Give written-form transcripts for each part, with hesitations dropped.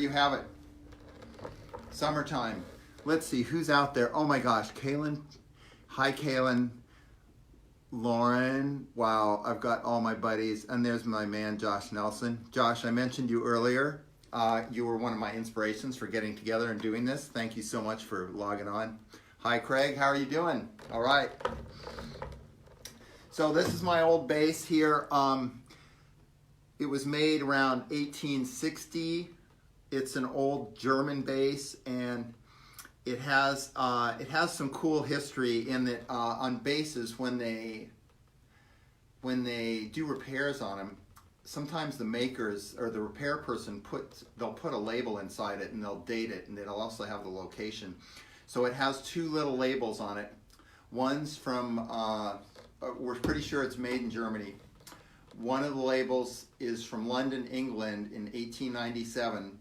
you have it. Summertime. Let's see who's out there. Oh my gosh, Kaylin. Hi, Kaylin. Lauren. Wow, I've got all my buddies. And there's my man, Josh Nelson. Josh, I mentioned you earlier. You were one of my inspirations for getting together and doing this. Thank you so much for logging on. Hi, Craig. How are you doing? All right. So this is my old bass here. It was made around 1860. It's an old German bass, and it has some cool history in that on basses when they do repairs on them, sometimes the makers or the repair person they'll put a label inside it and they'll date it, and it'll also have the location. So it has two little labels on it. One's from we're pretty sure it's made in Germany. One of the labels is from London, England in 1897,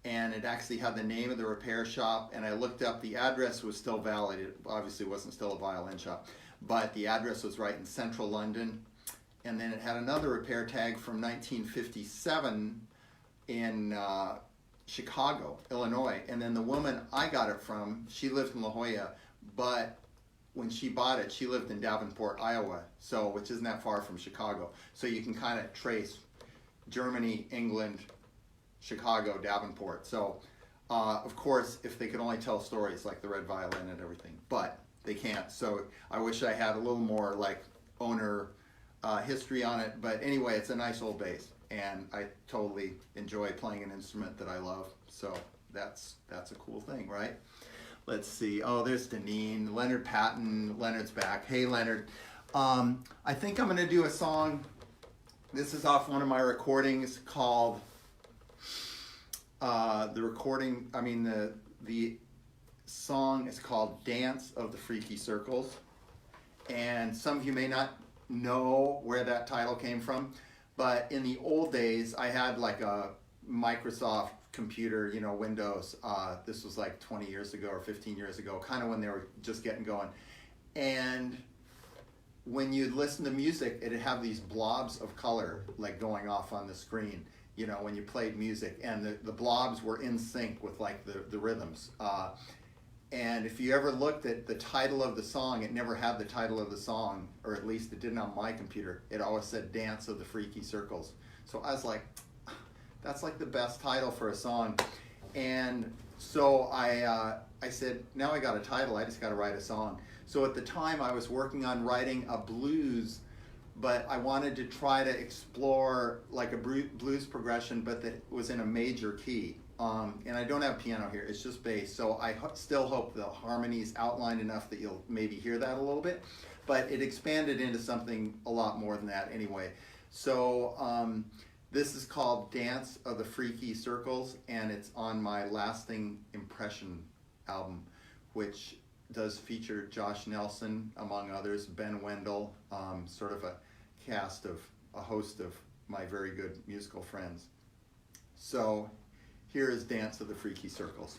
and it actually had the name of the repair shop, and I looked up, the address was still valid. It obviously wasn't still a violin shop, but the address was right in central London. And then it had another repair tag from 1957 in Chicago, Illinois. And then the woman I got it from, she lived in La Jolla, but when she bought it, she lived in Davenport, Iowa, so which isn't that far from Chicago. So you can kind of trace Germany, England, Chicago, Davenport. So of course, if they could only tell stories like the Red Violin and everything, but they can't. So I wish I had a little more like owner history on it. But anyway, it's a nice old bass, and I totally enjoy playing an instrument that I love. So that's a cool thing, right? Let's see. Oh, there's Deneen, Leonard Patton. Leonard's back. Hey, Leonard. I think I'm going to do a song. This is off one of my recordings called the song is called Dance of the Freaky Circles. And some of you may not know where that title came from, but in the old days, I had like a Microsoft computer, you know, Windows. This was like 20 years ago or 15 years ago, kind of when they were just getting going. And when you'd listen to music, it'd have these blobs of color like going off on the screen, you know, when you played music, and the blobs were in sync with like the rhythms. And if you ever looked at the title of the song, it never had the title of the song, or at least it didn't on my computer. It always said Dance of the Freaky Circles. So I was like, that's like the best title for a song. And so I said, now I got a title, I just got to write a song. So at the time I was working on writing a blues, but I wanted to try to explore like a blues progression, but that was in a major key. And I don't have piano here, it's just bass. So I still hope the harmony's outlined enough that you'll maybe hear that a little bit. But it expanded into something a lot more than that anyway. So this is called Dance of the Freaky Circles, and it's on my Lasting Impression album, which does feature Josh Nelson, among others, Ben Wendell, sort of a host of my very good musical friends. So here is Dance of the Freaky Circles.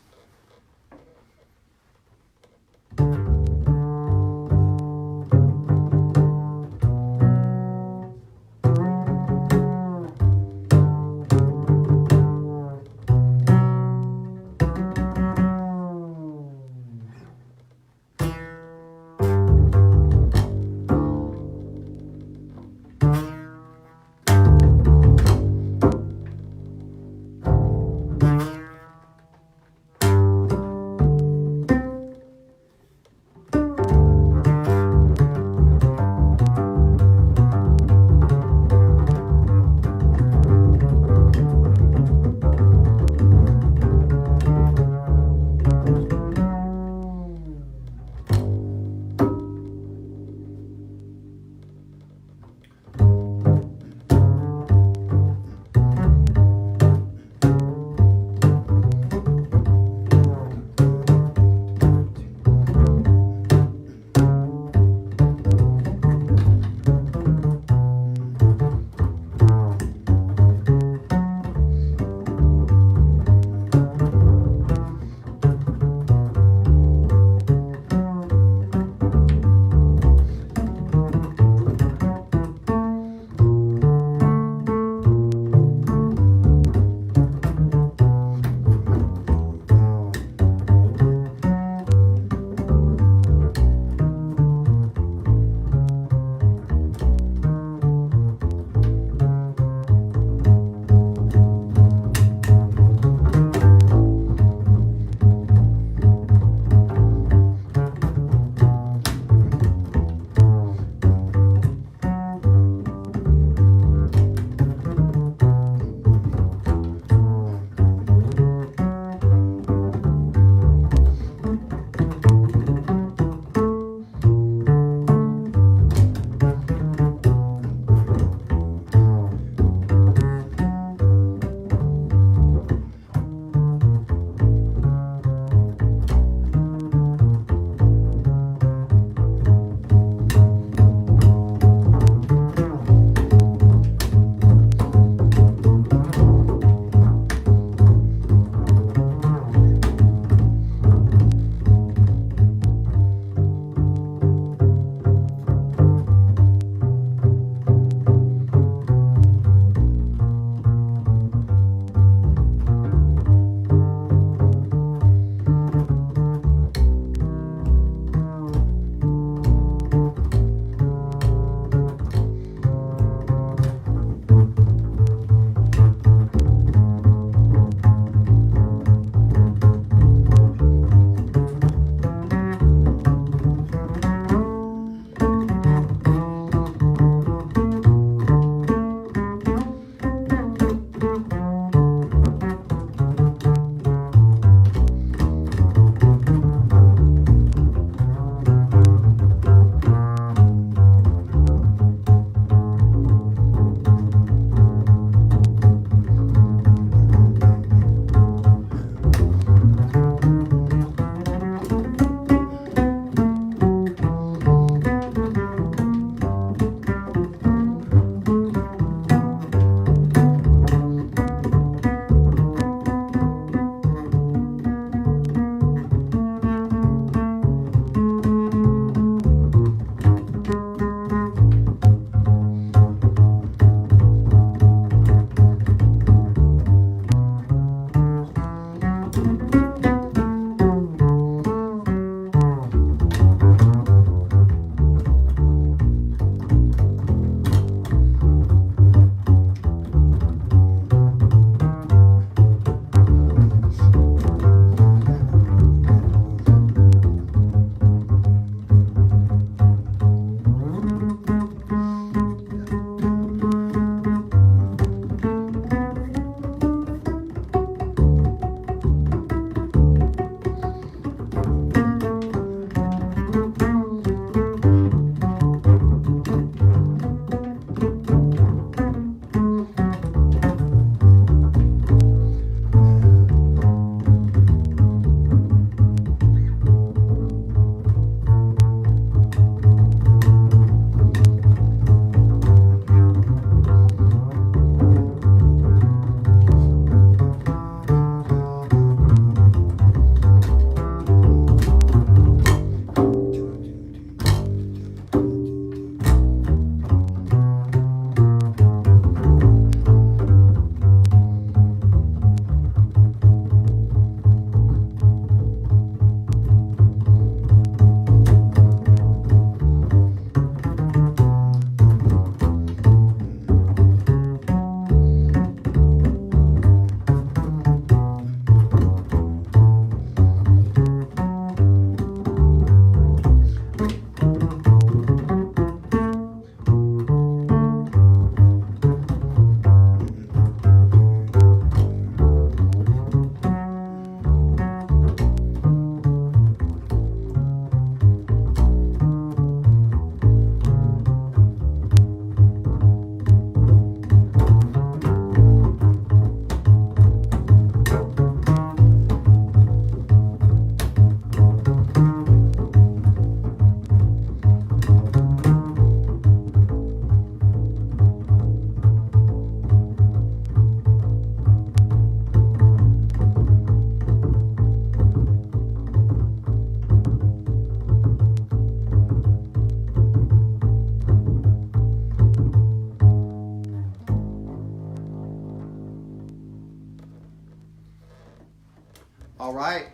All right.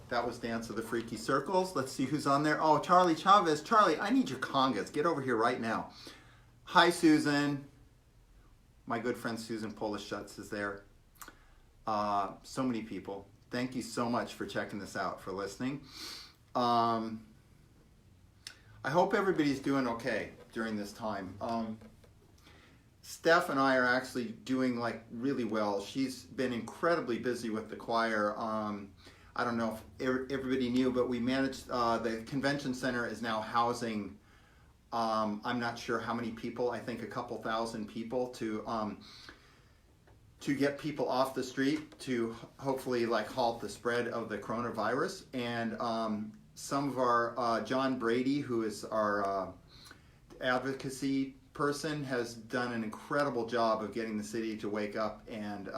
That was Dance of the Freaky Circles. Let's see who's on there. Oh, Charlie Chavez. Charlie, I need your congas. Get over here right now. Hi, Susan. My good friend Susan Polish-Schutz is there. So many people. Thank you so much for checking this out, for listening. I hope everybody's doing okay during this time. Steph and I are actually doing like really well. She's been incredibly busy with the choir. I don't know if everybody knew, but we managed, the convention center is now housing, I'm not sure how many people, I think a couple thousand people to get people off the street to hopefully like halt the spread of the coronavirus. And some of our, John Brady, who is our advocacy person, has done an incredible job of getting the city to wake up, and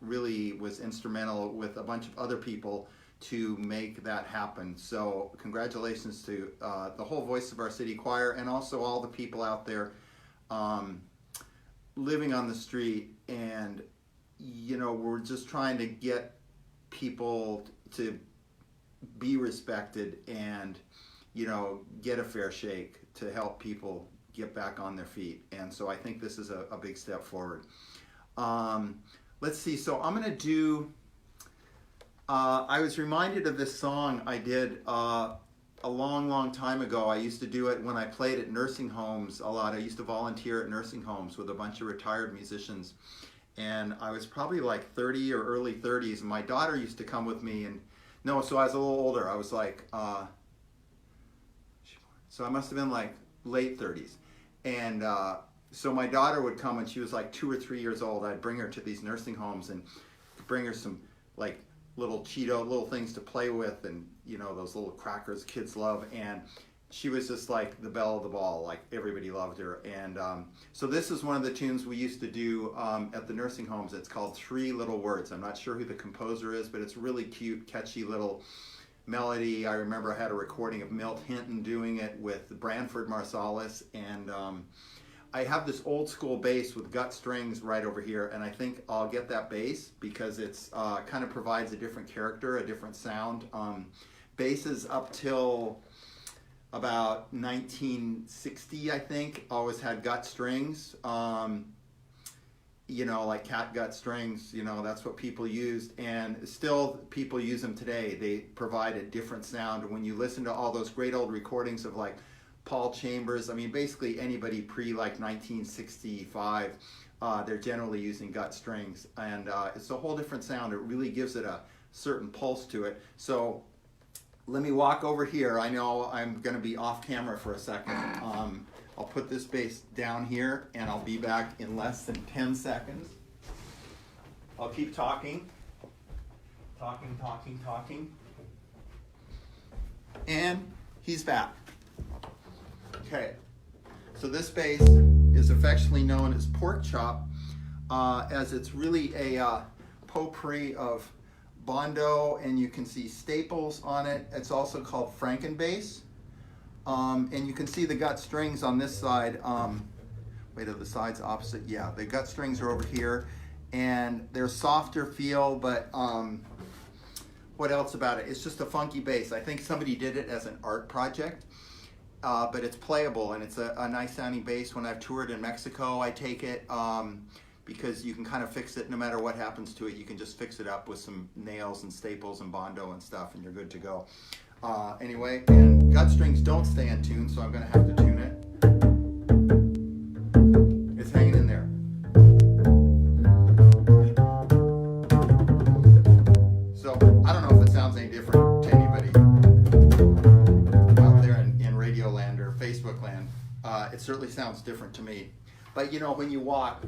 really was instrumental with a bunch of other people to make that happen. So congratulations to the whole Voice of Our City Choir, and also all the people out there living on the street. And you know, we're just trying to get people to be respected and, you know, get a fair shake to help people get back on their feet. And so I think this is a big step forward. Let's see, so I'm gonna do, I was reminded of this song I did a long time ago. I used to do it when I played at nursing homes a lot. I used to volunteer at nursing homes with a bunch of retired musicians. And I was probably like 30 or early 30s, and my daughter used to come with me. And no, so I was a little older. I was like, so I must have been like late 30s. And so my daughter would come, and she was like 2 or 3 years old. I'd bring her to these nursing homes and bring her some like little Cheeto, little things to play with, and you know, those little crackers kids love. And she was just like the belle of the ball, like everybody loved her. And so this is one of the tunes we used to do at the nursing homes. It's called Three Little Words. I'm not sure who the composer is, but it's really cute, catchy little melody. I remember I had a recording of Milt Hinton doing it with Branford Marsalis. And I have this old school bass with gut strings right over here, and I think I'll get that bass because it's kind of provides a different character, a different sound. Basses up till about 1960, I think, always had gut strings. You know, like cat gut strings, you know, that's what people used, and still people use them today. They provide a different sound. When you listen to all those great old recordings of like Paul Chambers, I mean, basically anybody pre like 1965, they're generally using gut strings, and it's a whole different sound. It really gives it a certain pulse to it. So let me walk over here. I know I'm going to be off camera for a second. I'll put this bass down here and I'll be back in less than 10 seconds. I'll keep talking. Talking. And he's back. Okay. So this bass is affectionately known as Pork Chop, as it's really a potpourri of Bondo, and you can see staples on it. It's also called Frankenbass. And you can see the gut strings on this side. Wait, are the sides opposite? Yeah, the gut strings are over here, and they're softer feel, but what else about it? It's just a funky bass. I think somebody did it as an art project, but it's playable, and it's a nice sounding bass. When I've toured in Mexico, I take it because you can kind of fix it no matter what happens to it. You can just fix it up with some nails and staples and Bondo and stuff, and you're good to go. Anyway, and gut strings don't stay in tune, so I'm going to have to tune it. It's hanging in there. So I don't know if it sounds any different to anybody out there in radio land or Facebook land. It certainly sounds different to me. But you know, when you walk,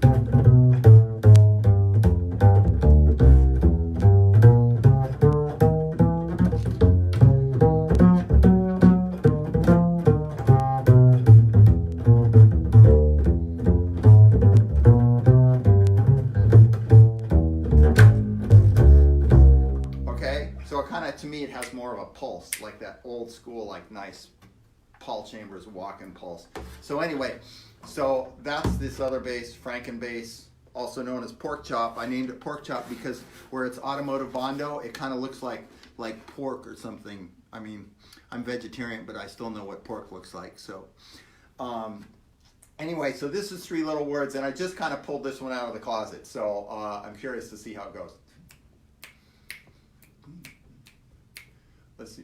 to me, it has more of a pulse, like that old school, like nice Paul Chambers walking pulse. So anyway, so that's this other bass, Frankenbass, also known as Pork Chop. I named it Pork Chop because where it's automotive Bondo, it kind of looks like pork or something. I mean, I'm vegetarian, but I still know what pork looks like. So anyway, so this is Three Little Words, and I just kind of pulled this one out of the closet. So I'm curious to see how it goes. Let's see.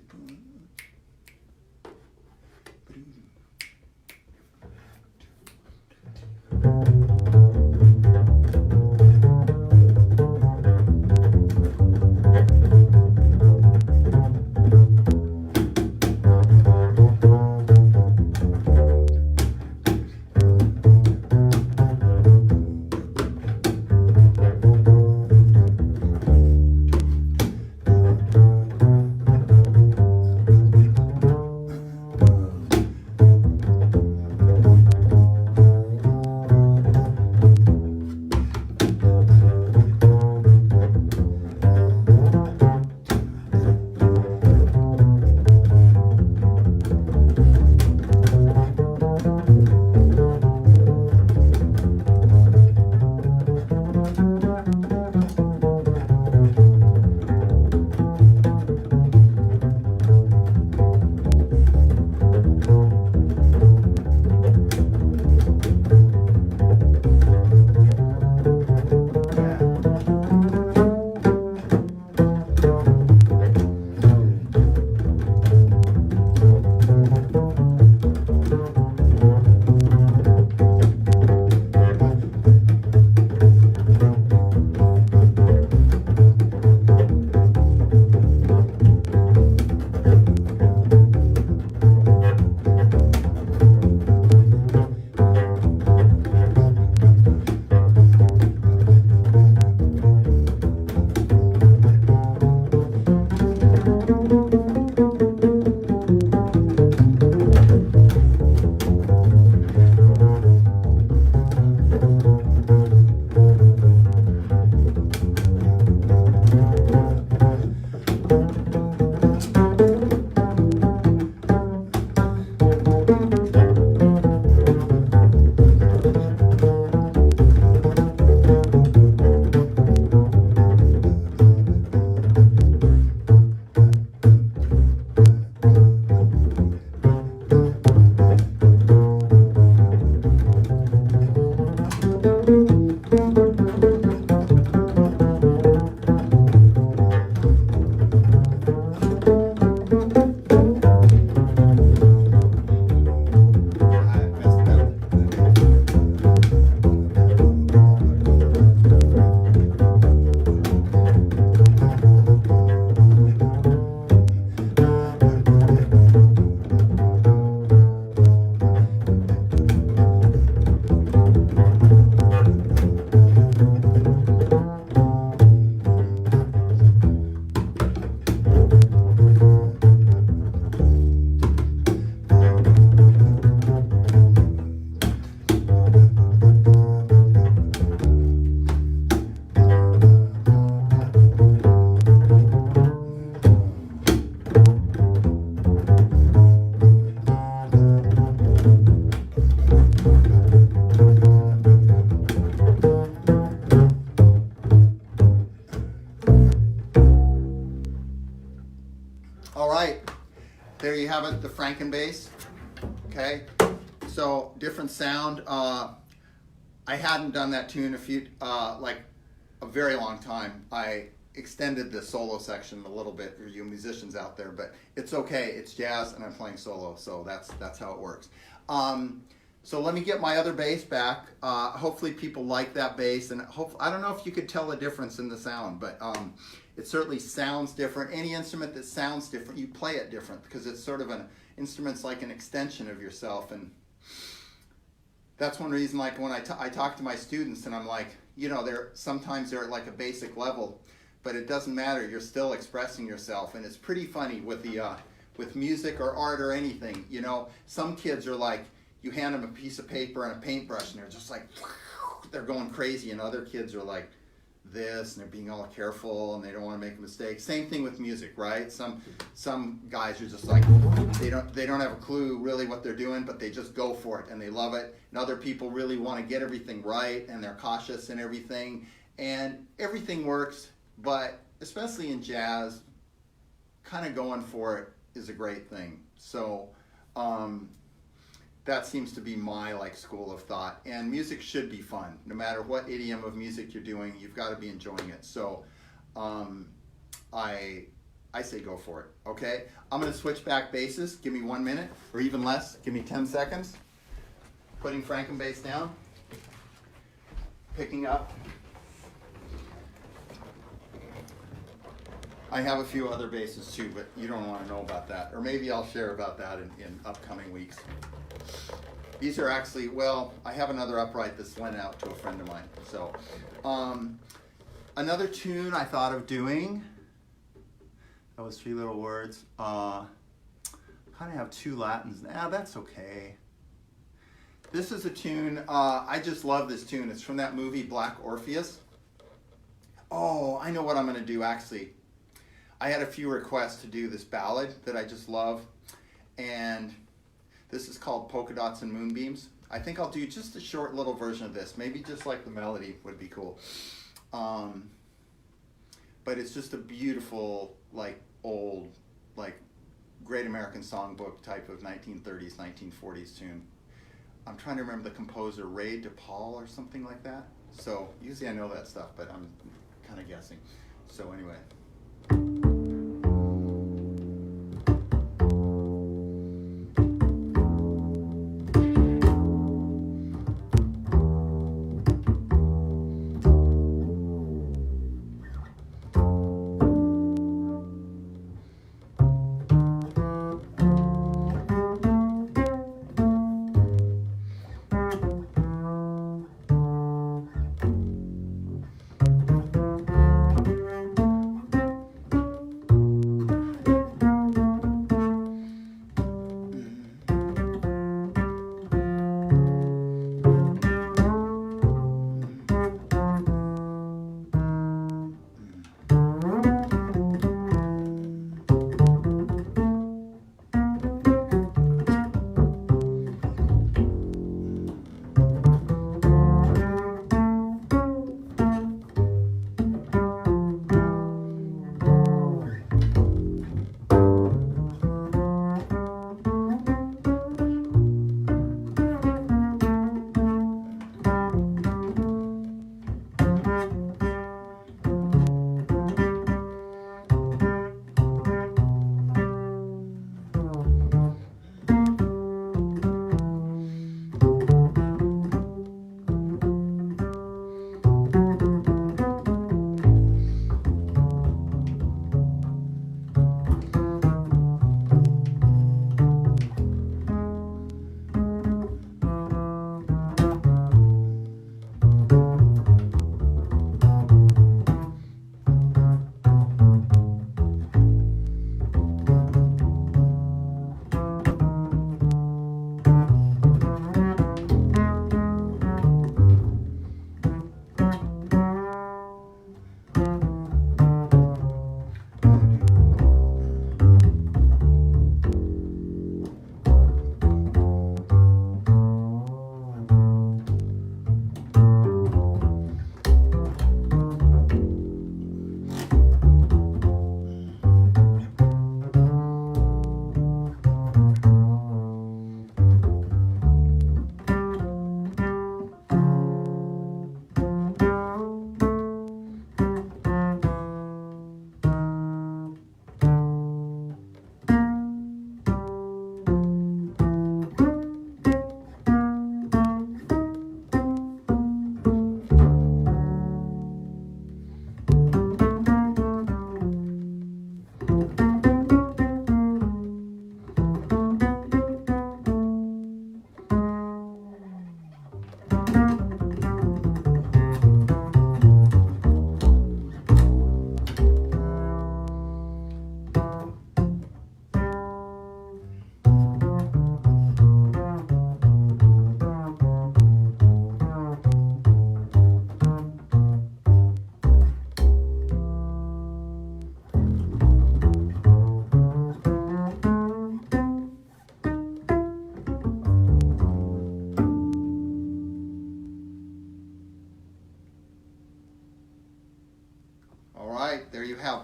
Frankenbass. Okay, so different sound. I hadn't done that tune like a very long time. I extended the solo section a little bit for you musicians out there, but it's okay. It's jazz, and I'm playing solo, so that's how it works. So let me get my other bass back. Hopefully people like that bass, and I don't know if you could tell a difference in the sound, but it certainly sounds different. Any instrument that sounds different, you play it different because it's sort of instrument's like an extension of yourself, and that's one reason. Like when I talk to my students, and I'm like, sometimes they're at like a basic level, but it doesn't matter. You're still expressing yourself, and it's pretty funny with with music or art or anything. Some kids are like, you hand them a piece of paper and a paintbrush, and they're just like, they're going crazy, and other kids are like this, and they're being all careful, and they don't want to make a mistake. Same thing with music, right? Some guys are just like, they don't have a clue really what they're doing, but they just go for it and they love it. And other people really want to get everything right, and they're cautious and everything, and everything works. But especially in jazz, kind of going for it is a great thing. So that seems to be my school of thought. And music should be fun. No matter what idiom of music you're doing, you've got to be enjoying it. So I say go for it. Okay? I'm going to switch back basses. Give me 1 minute, or even less. Give me 10 seconds. Putting Frankenbass down. Picking up. I have a few other basses too, but you don't want to know about that. Or maybe I'll share about that in upcoming weeks. These are actually, I have another upright that's lent out to a friend of mine. So, another tune I thought of doing, that was 3 little words. Kind of have 2 Latins. That's okay. This is a tune, I just love this tune. It's from that movie Black Orpheus. Oh, I know what I'm going to do actually. I had a few requests to do this ballad that I just love, and this is called Polka Dots and Moonbeams. I think I'll do just a short little version of this. Maybe just like the melody would be cool. But it's just a beautiful, old, Great American Songbook type of 1930s, 1940s tune. I'm trying to remember the composer, Ray DePaul or something like that. So usually I know that stuff, but I'm kind of guessing. So anyway.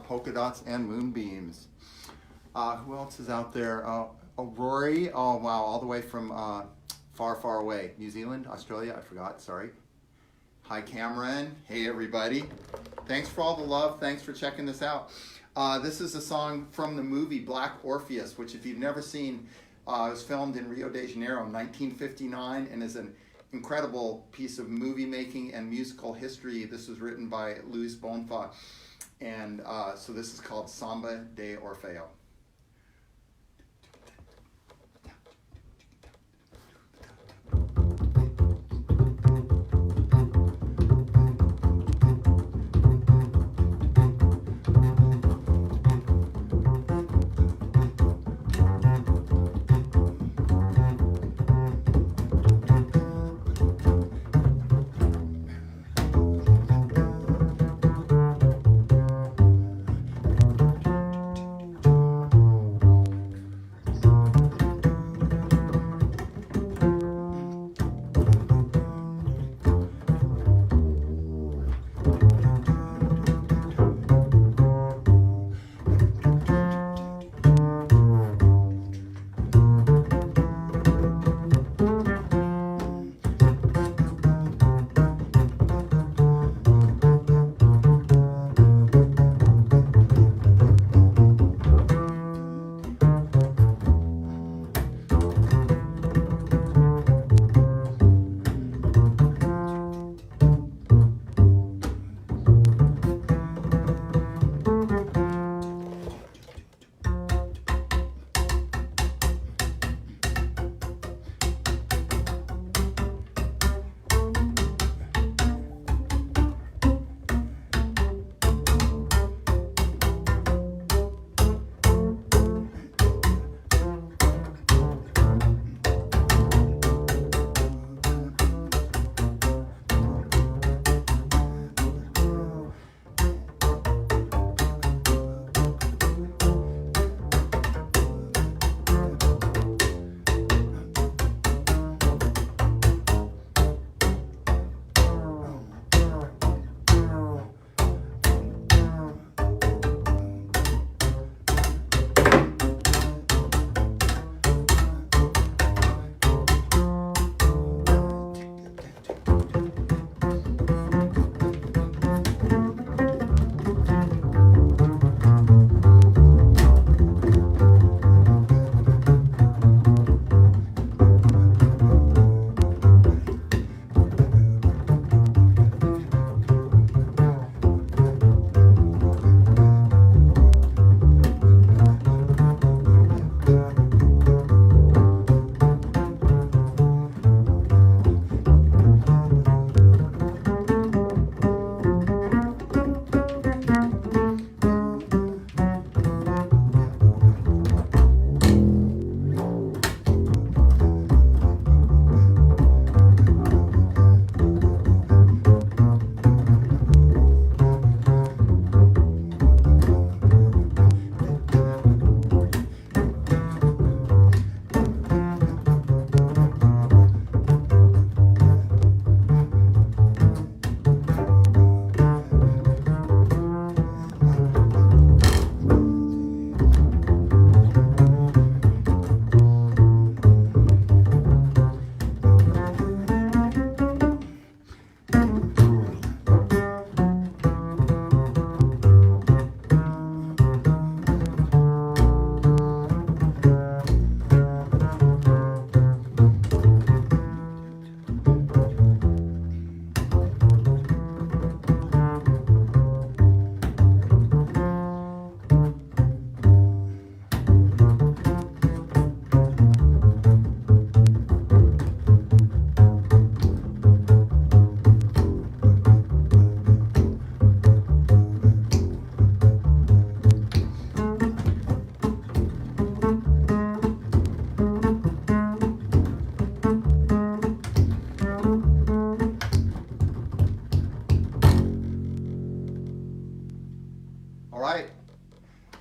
Polka Dots and Moonbeams. Who else is out there? Rory, oh wow, all the way from far, far away. New Zealand, Australia, I forgot, sorry. Hi Cameron, hey everybody. Thanks for all the love, thanks for checking this out. This is a song from the movie Black Orpheus, which if you've never seen, was filmed in Rio de Janeiro in 1959 and is an incredible piece of movie making and musical history. This was written by Luis Bonfa, and so this is called Samba de Orfeo.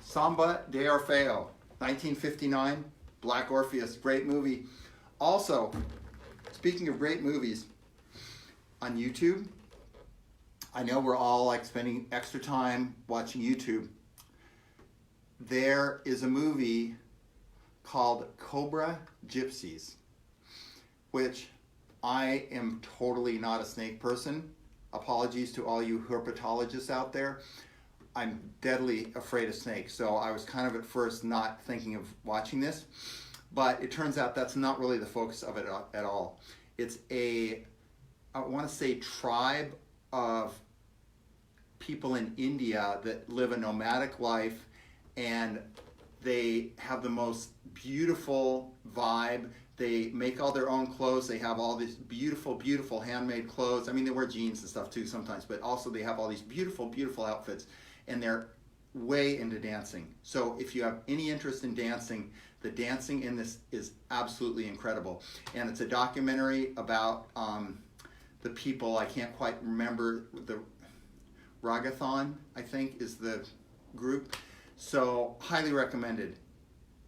Samba de Orfeo, 1959, Black Orpheus, great movie. Also, speaking of great movies, on YouTube, I know we're all like spending extra time watching YouTube. there is a movie called Cobra Gypsies, which I am totally not a snake person. Apologies to all you herpetologists out there. I'm deadly afraid of snakes, so I was kind of at first not thinking of watching this, but it turns out that's not really the focus of it at all. It's I want to say, tribe of people in India that live a nomadic life, and they have the most beautiful vibe. They make all their own clothes. They have all these beautiful, beautiful handmade clothes. I mean, they wear jeans and stuff too sometimes, but also they have all these beautiful, beautiful outfits, and they're way into dancing. So if you have any interest in dancing, the dancing in this is absolutely incredible. And it's a documentary about the people, I can't quite remember, the Ragathon, I think, is the group. So highly recommended.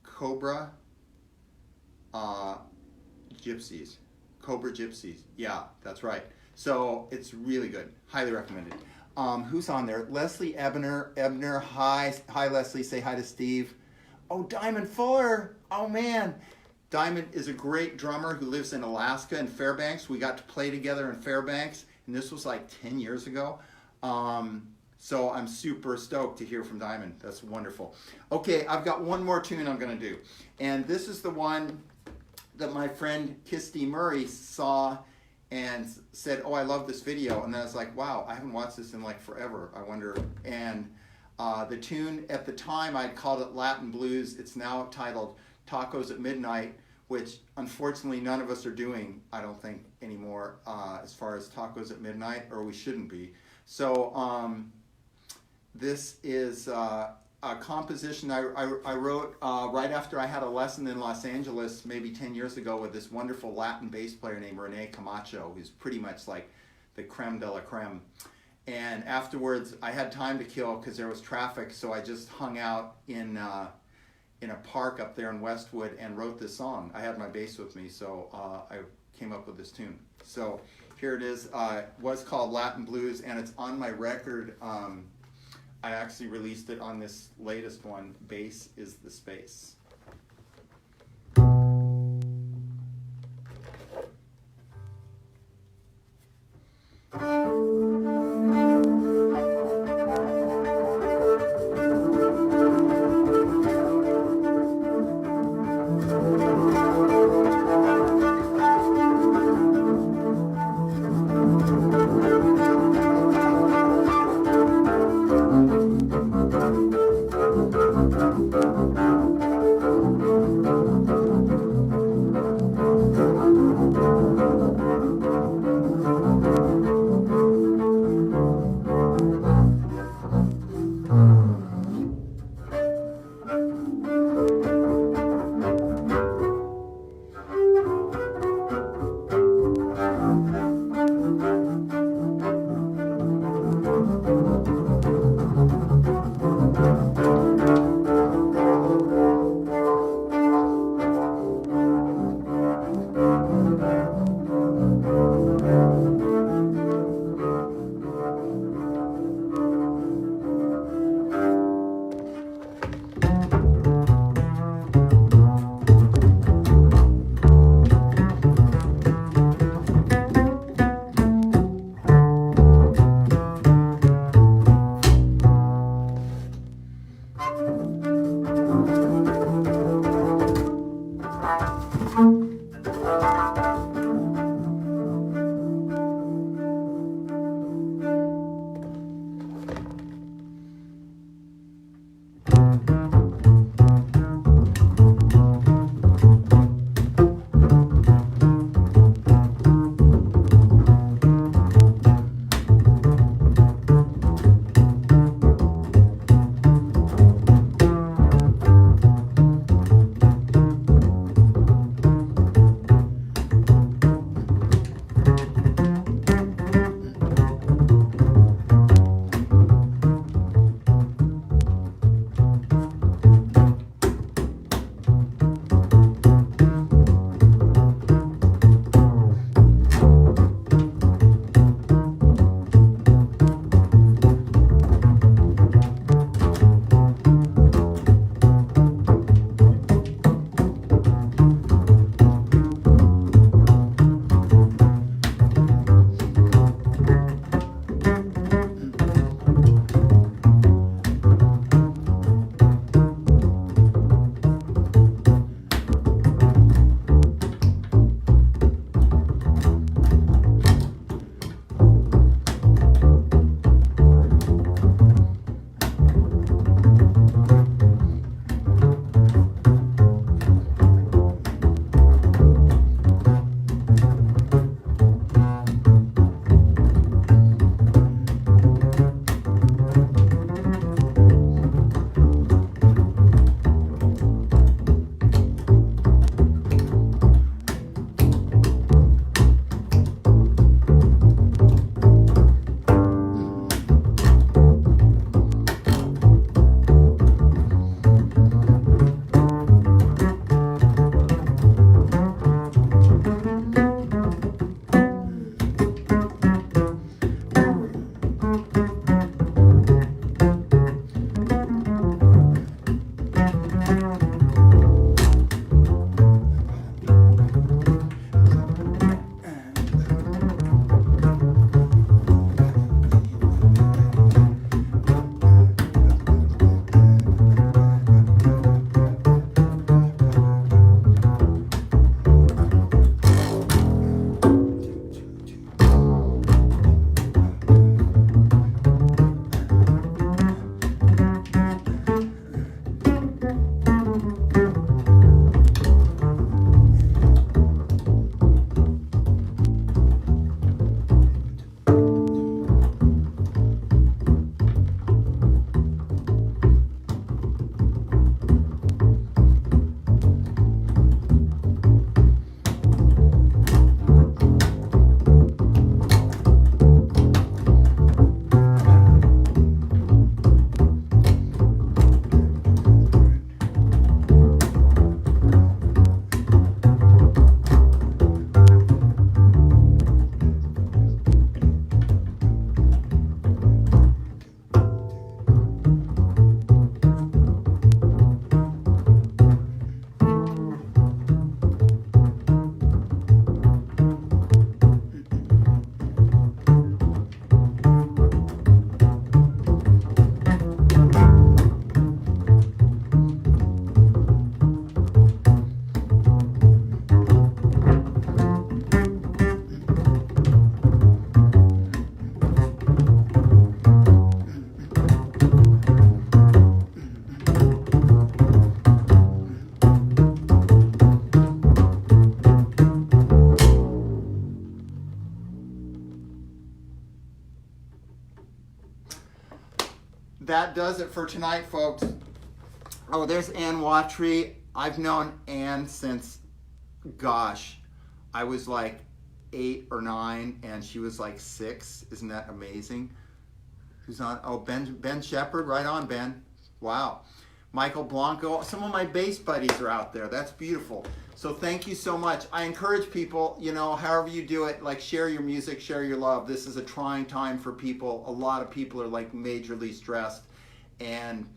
Cobra Gypsies. Cobra Gypsies. Yeah, that's right. So it's really good. Highly recommended. Who's on there? Leslie Ebner. Hi Leslie. Say hi to Steve. Oh, Diamond Fuller. Oh man. Diamond is a great drummer who lives in Alaska and Fairbanks. We got to play together in Fairbanks, and this was like 10 years ago. So I'm super stoked to hear from Diamond. That's wonderful. Okay, I've got one more tune I'm going to do. And this is the one that my friend Kirsty Murray saw and said, oh, I love this video. And then I was like, wow, I haven't watched this in like forever. I wonder. And the tune, at the time, I called it Latin Blues. It's now titled Tacos at Midnight, which unfortunately none of us are doing, I don't think, anymore as far as tacos at midnight, or we shouldn't be. So this is a composition I wrote right after I had a lesson in Los Angeles maybe 10 years ago with this wonderful Latin bass player named Rene Camacho, who's pretty much like the creme de la creme. And afterwards, I had time to kill because there was traffic, so I just hung out in a park up there in Westwood and wrote this song. I had my bass with me, so I came up with this tune. So here it is. It was called Latin Blues, and it's on my record. I actually released it on this latest one, Bass is the Space. that does it for tonight, folks. Oh, there's Ann Watry. I've known Ann since, gosh, I was like 8 or 9 and she was like 6. Isn't that amazing? Who's on? Oh, Ben Shepherd. Right on, Ben. Wow. Michael Blanco. Some of my bass buddies are out there. That's beautiful. So thank you so much. I encourage people, you know, however you do it, like share your music, share your love. This is a trying time for people. A lot of people are like majorly stressed. And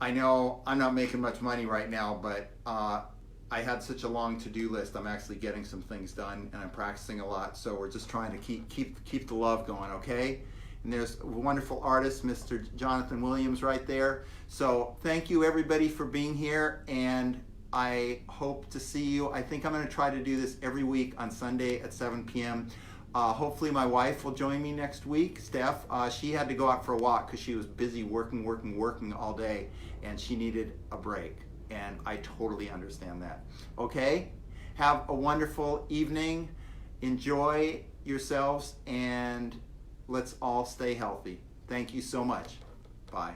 I know I'm not making much money right now, but I had such a long to-do list. I'm actually getting some things done and I'm practicing a lot. So we're just trying to keep the love going, okay? And there's a wonderful artist, Mr. Jonathan Williams right there. So thank you everybody for being here, and I hope to see you. I think I'm going to try to do this every week on Sunday at 7 p.m. Hopefully my wife will join me next week, Steph. She had to go out for a walk because she was busy working all day, and she needed a break. And I totally understand that. Okay? Have a wonderful evening. Enjoy yourselves, and let's all stay healthy. Thank you so much. Bye.